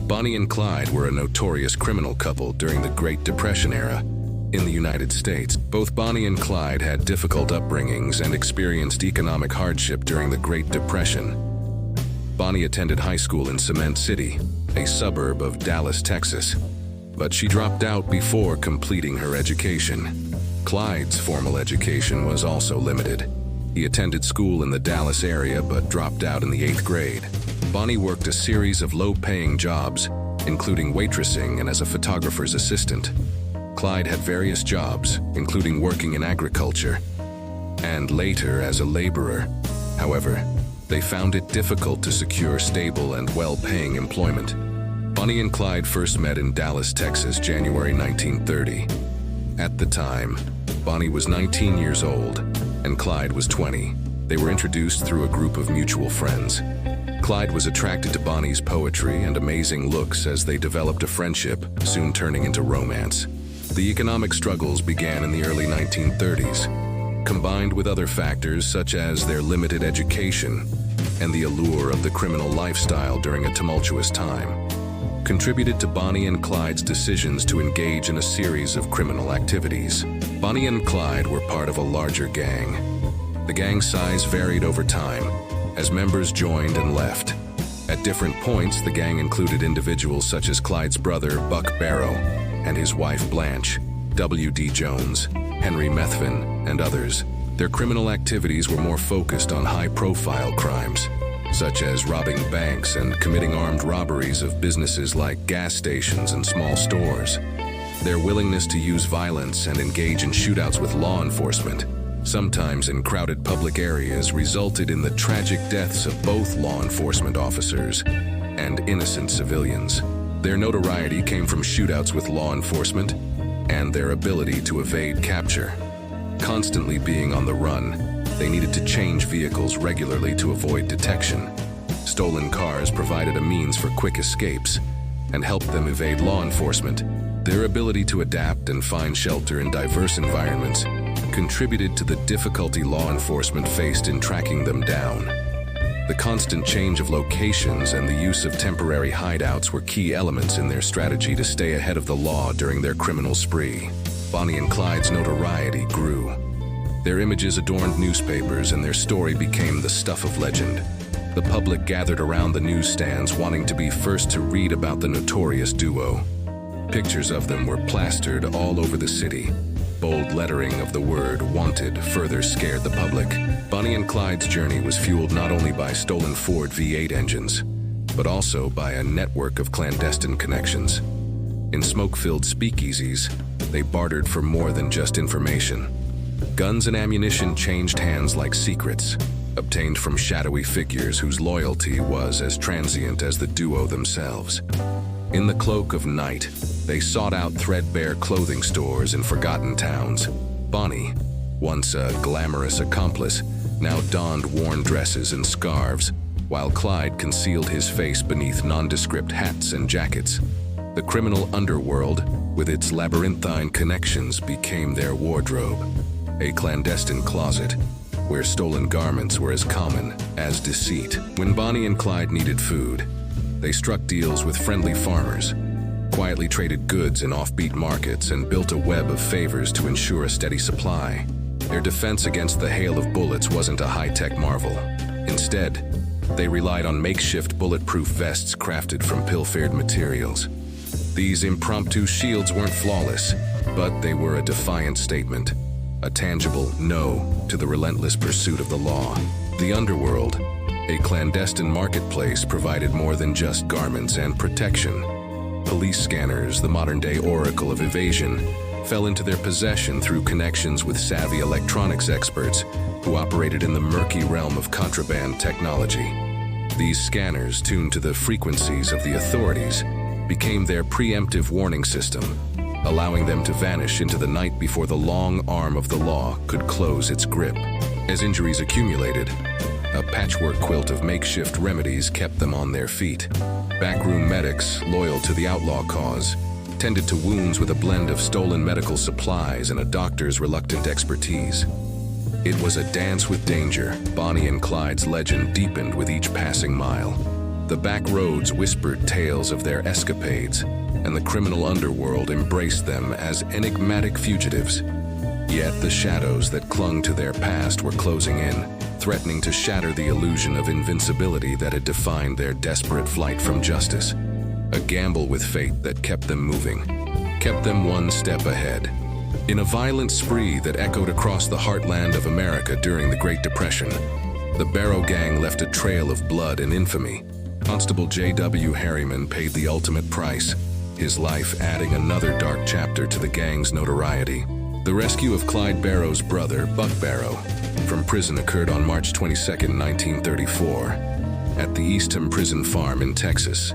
Bonnie and Clyde were a notorious criminal couple during the Great Depression era in the United States. Both Bonnie and Clyde had difficult upbringings and experienced economic hardship during the Great Depression. Bonnie attended high school in Cement City, a suburb of Dallas, Texas, but she dropped out before completing her education. Clyde's formal education was also limited. He attended school in the Dallas area but dropped out in the 8th grade. Bonnie worked a series of low-paying jobs, including waitressing and as a photographer's assistant. Clyde had various jobs, including working in agriculture, and later as a laborer. However, they found it difficult to secure stable and well-paying employment. Bonnie and Clyde first met in Dallas, Texas, January 1930. At the time, Bonnie was 19 years old, and Clyde was 20. They were introduced through a group of mutual friends. Clyde was attracted to Bonnie's poetry and amazing looks as they developed a friendship, soon turning into romance. The economic struggles began in the early 1930s, combined with other factors such as their limited education and the allure of the criminal lifestyle during a tumultuous time, contributed to Bonnie and Clyde's decisions to engage in a series of criminal activities. Bonnie and Clyde were part of a larger gang. The gang size varied over time, as members joined and left. At different points, the gang included individuals such as Clyde's brother, Buck Barrow, and his wife, Blanche, W.D. Jones, Henry Methvin, and others. Their criminal activities were more focused on high-profile crimes, such as robbing banks and committing armed robberies of businesses like gas stations and small stores. Their willingness to use violence and engage in shootouts with law enforcement, sometimes in crowded public areas, resulted in the tragic deaths of both law enforcement officers and innocent civilians. Their notoriety came from shootouts with law enforcement and their ability to evade capture. Constantly being on the run, they needed to change vehicles regularly to avoid detection. Stolen cars provided a means for quick escapes and helped them evade law enforcement. Their ability to adapt and find shelter in diverse environments contributed to the difficulty law enforcement faced in tracking them down. The constant change of locations and the use of temporary hideouts were key elements in their strategy to stay ahead of the law during their criminal spree. Bonnie and Clyde's notoriety grew. Their images adorned newspapers and their story became the stuff of legend. The public gathered around the newsstands wanting to be first to read about the notorious duo. Pictures of them were plastered all over the city. Bold lettering of the word "wanted" further scared the public. Bonnie and Clyde's journey was fueled not only by stolen Ford V8 engines, but also by a network of clandestine connections. In smoke-filled speakeasies, they bartered for more than just information. Guns and ammunition changed hands like secrets, obtained from shadowy figures whose loyalty was as transient as the duo themselves. In the cloak of night, they sought out threadbare clothing stores in forgotten towns. Bonnie, once a glamorous accomplice, now donned worn dresses and scarves, while Clyde concealed his face beneath nondescript hats and jackets. The criminal underworld, with its labyrinthine connections, became their wardrobe, a clandestine closet where stolen garments were as common as deceit. When Bonnie and Clyde needed food, they struck deals with friendly farmers, quietly traded goods in offbeat markets, and built a web of favors to ensure a steady supply. Their defense against the hail of bullets wasn't a high-tech marvel. Instead, they relied on makeshift bulletproof vests crafted from pilfered materials. These impromptu shields weren't flawless, but they were a defiant statement, a tangible no to the relentless pursuit of the law. The underworld, a clandestine marketplace, provided more than just garments and protection. Police scanners, the modern-day oracle of evasion, fell into their possession through connections with savvy electronics experts who operated in the murky realm of contraband technology. These scanners, tuned to the frequencies of the authorities, became their preemptive warning system, allowing them to vanish into the night before the long arm of the law could close its grip. As injuries accumulated, a patchwork quilt of makeshift remedies kept them on their feet. Backroom medics, loyal to the outlaw cause, tended to wounds with a blend of stolen medical supplies and a doctor's reluctant expertise. It was a dance with danger. Bonnie and Clyde's legend deepened with each passing mile. The back roads whispered tales of their escapades, and the criminal underworld embraced them as enigmatic fugitives. Yet the shadows that clung to their past were closing in, threatening to shatter the illusion of invincibility that had defined their desperate flight from justice. A gamble with fate that kept them moving, kept them one step ahead. In a violent spree that echoed across the heartland of America during the Great Depression, the Barrow Gang left a trail of blood and infamy. Constable J.W. Harriman paid the ultimate price, his life adding another dark chapter to the gang's notoriety. The rescue of Clyde Barrow's brother, Buck Barrow, from prison occurred on March 22, 1934, at the Eastham Prison Farm in Texas.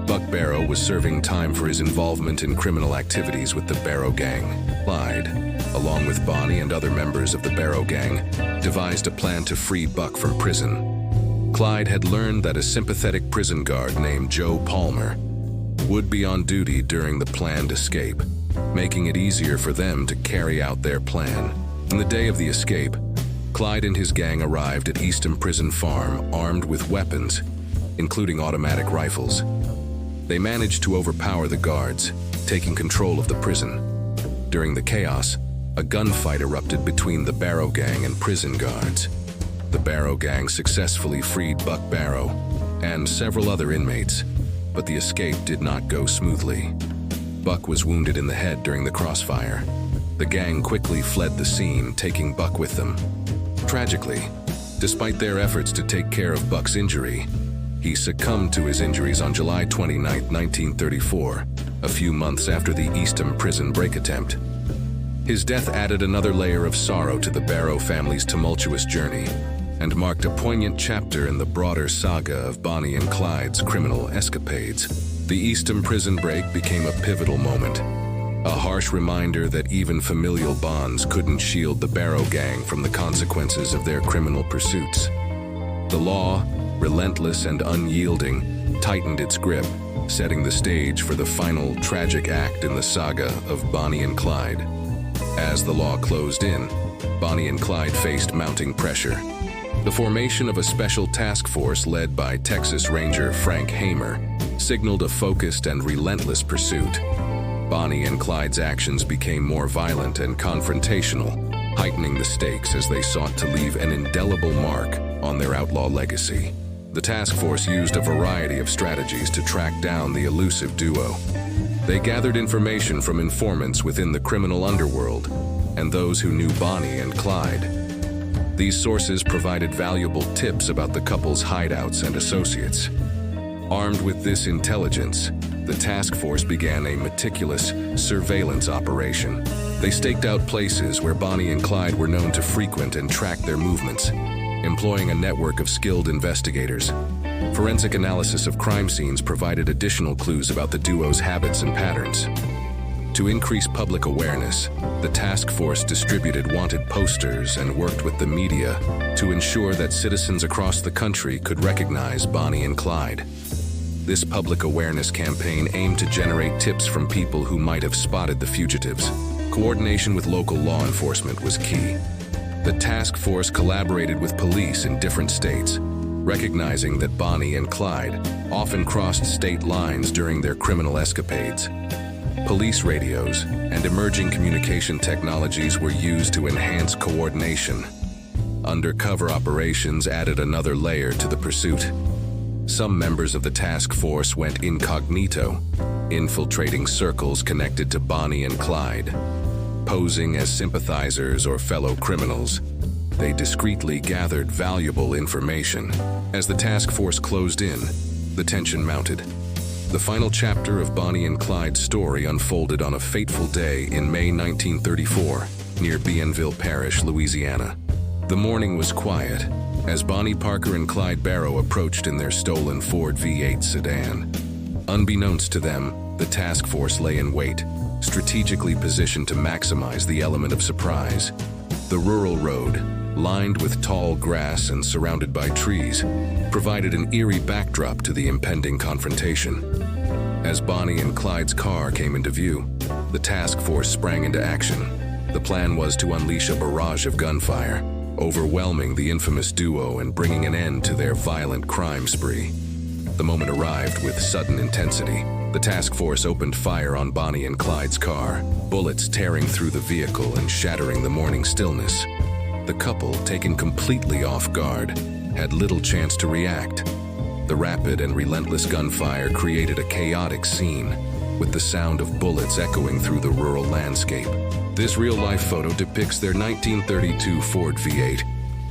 Buck Barrow was serving time for his involvement in criminal activities with the Barrow Gang. Clyde, along with Bonnie and other members of the Barrow Gang, devised a plan to free Buck from prison. Clyde had learned that a sympathetic prison guard named Joe Palmer would be on duty during the planned escape, making it easier for them to carry out their plan. On the day of the escape, Clyde and his gang arrived at Eastham Prison Farm armed with weapons, including automatic rifles. They managed to overpower the guards, taking control of the prison. During the chaos, a gunfight erupted between the Barrow Gang and prison guards. The Barrow Gang successfully freed Buck Barrow and several other inmates, but the escape did not go smoothly. Buck was wounded in the head during the crossfire. The gang quickly fled the scene, taking Buck with them. Tragically, despite their efforts to take care of Buck's injury, he succumbed to his injuries on July 29, 1934, a few months after the Eastham prison break attempt. His death added another layer of sorrow to the Barrow family's tumultuous journey and marked a poignant chapter in the broader saga of Bonnie and Clyde's criminal escapades. The Eastham prison break became a pivotal moment, a harsh reminder that even familial bonds couldn't shield the Barrow Gang from the consequences of their criminal pursuits. The law, relentless and unyielding, tightened its grip, setting the stage for the final tragic act in the saga of Bonnie and Clyde. As the law closed in, Bonnie and Clyde faced mounting pressure. The formation of a special task force led by Texas Ranger Frank Hamer signaled a focused and relentless pursuit. Bonnie and Clyde's actions became more violent and confrontational, heightening the stakes as they sought to leave an indelible mark on their outlaw legacy. The task force used a variety of strategies to track down the elusive duo. They gathered information from informants within the criminal underworld and those who knew Bonnie and Clyde. These sources provided valuable tips about the couple's hideouts and associates. Armed with this intelligence, the task force began a meticulous surveillance operation. They staked out places where Bonnie and Clyde were known to frequent and track their movements, employing a network of skilled investigators. Forensic analysis of crime scenes provided additional clues about the duo's habits and patterns. To increase public awareness, the task force distributed wanted posters and worked with the media to ensure that citizens across the country could recognize Bonnie and Clyde. This public awareness campaign aimed to generate tips from people who might have spotted the fugitives. Coordination with local law enforcement was key. The task force collaborated with police in different states, recognizing that Bonnie and Clyde often crossed state lines during their criminal escapades. Police radios and emerging communication technologies were used to enhance coordination. Undercover operations added another layer to the pursuit. Some members of the task force went incognito, infiltrating circles connected to Bonnie and Clyde. Posing as sympathizers or fellow criminals, they discreetly gathered valuable information. As the task force closed in, the tension mounted. The final chapter of Bonnie and Clyde's story unfolded on a fateful day in May 1934, near Bienville Parish, Louisiana. The morning was quiet, as Bonnie Parker and Clyde Barrow approached in their stolen Ford V8 sedan. Unbeknownst to them, the task force lay in wait, strategically positioned to maximize the element of surprise. The rural road, lined with tall grass and surrounded by trees, provided an eerie backdrop to the impending confrontation. As Bonnie and Clyde's car came into view, the task force sprang into action. The plan was to unleash a barrage of gunfire, overwhelming the infamous duo and bringing an end to their violent crime spree. The moment arrived with sudden intensity. The task force opened fire on Bonnie and Clyde's car, bullets tearing through the vehicle and shattering the morning stillness. The couple, taken completely off guard, had little chance to react. The rapid and relentless gunfire created a chaotic scene, with the sound of bullets echoing through the rural landscape. This real-life photo depicts their 1932 Ford V8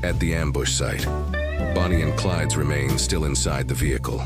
at the ambush site. Bonnie and Clyde's remains still inside the vehicle.